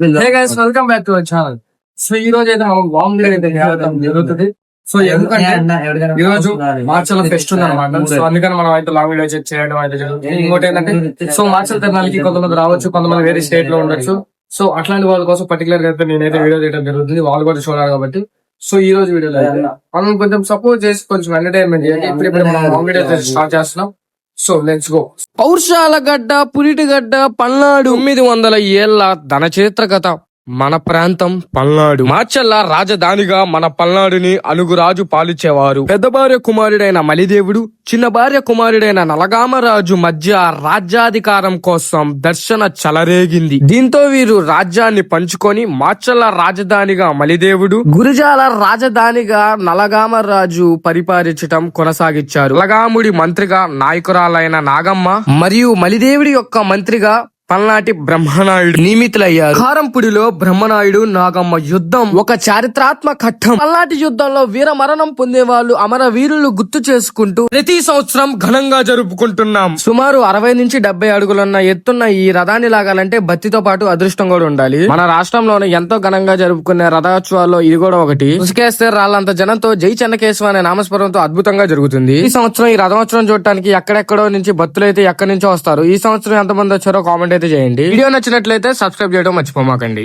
Hey guys, welcome back to our channel. So ఈ రోజు అయితే మనం లాంగ్ డే అయితే చేయడం జరుగుతుంది. సో ఎందుకంటే ఈ రోజు మార్చల ఫెస్ట్ ఉంది అనమాట. సో అందుకని మనం అయితే లాంగ్ వీడియో చేయడం అయితే జరుగుతుంది. ఇంకోటి ఏంటంటే సో మార్చల తిరణాలకి కొంతమంది రావచ్చు, కొంతమంది వేరే స్టేట్ లో ఉండొచ్చు. సో అట్లాంటి వాళ్ళ కోసం పర్టికులర్ గా అయితే నేనైతే వీడియో చేయడం జరుగుతుంది. వాళ్ళు కూడా చూడాలి కాబట్టి. సో ఈ రోజు వీడియోలో అయితే మనం కొంచెం సపోర్ట్ చేసి కొంచెం ఎంటర్టైన్మెంట్ చేయాలి. ఇప్పుడు మనం లాంగ్ వీడియో స్టార్ట్ చేస్తున్నాం. So let's go. పౌర్షాల గడ్డ, పురిటిగడ్డ, పల్నాడు 900 ఏళ్ల ధనచరిత్ర కథ. మన ప్రాంతం పల్నాడు. మార్చల్ల రాజధానిగా మన పల్నాడుని అనుగురాజు పాలించేవారు. పెద్ద భార్య కుమారుడైన మలిదేవుడు, చిన్న భార్య కుమారుడైన నలగామరాజు మధ్య రాజ్యాధికారం కోసం దర్శన చెలరేగింది. దీంతో వీరు రాజ్యాన్ని పంచుకొని మార్చల్ల రాజధానిగా మలిదేవుడు, గురిజాల రాజధానిగా నలగామరాజు పరిపాలించటం కొనసాగించారు. నలగాముడి మంత్రిగా నాయకురాలైన నాగమ్మ మరియు మలిదేవుడి యొక్క మంత్రిగా పల్నాటి బ్రహ్మనాయుడు నియమితులయ్యారు. కారంపుడిలో బ్రహ్మనాయుడు నాగమ్మ యుద్ధం ఒక చారిత్రాత్మక ఘట్టం. పల్నాటి యుద్ధంలో వీర మరణం పొందే వాళ్ళు అమరవీరులు గుర్తు చేసుకుంటూ ప్రతి సంవత్సరం ఘనంగా జరుపుకుంటున్నాం. సుమారు 60 నుంచి 70 అడుగులున్న ఎత్తున్న ఈ రథాన్ని లాగాలంటే భక్తితో పాటు అదృష్టం కూడా ఉండాలి. మన రాష్ట్రంలోనే ఎంతో ఘనంగా జరుపుకునే రథోత్సవాల్లో ఇది కూడా ఒకటి. ఉసుకేస్తే రాళ్లంత జనంతో జై చెన్నకేశవ అనే నామస్మరణతో అద్భుతంగా జరుగుతుంది. ఈ సంవత్సరం ఈ రథోత్సవం చూడటానికి ఎక్కడెక్కడో నుంచి భక్తులు అయితే ఎక్కడి నుంచో వస్తారు. ఈ సంవత్సరం ఎంతమంది వచ్చారో కామెంట్ అయితే చేయండి. వీడియో నచ్చినట్లయితే సబ్స్క్రైబ్ చేయడం మర్చిపోమాకండి.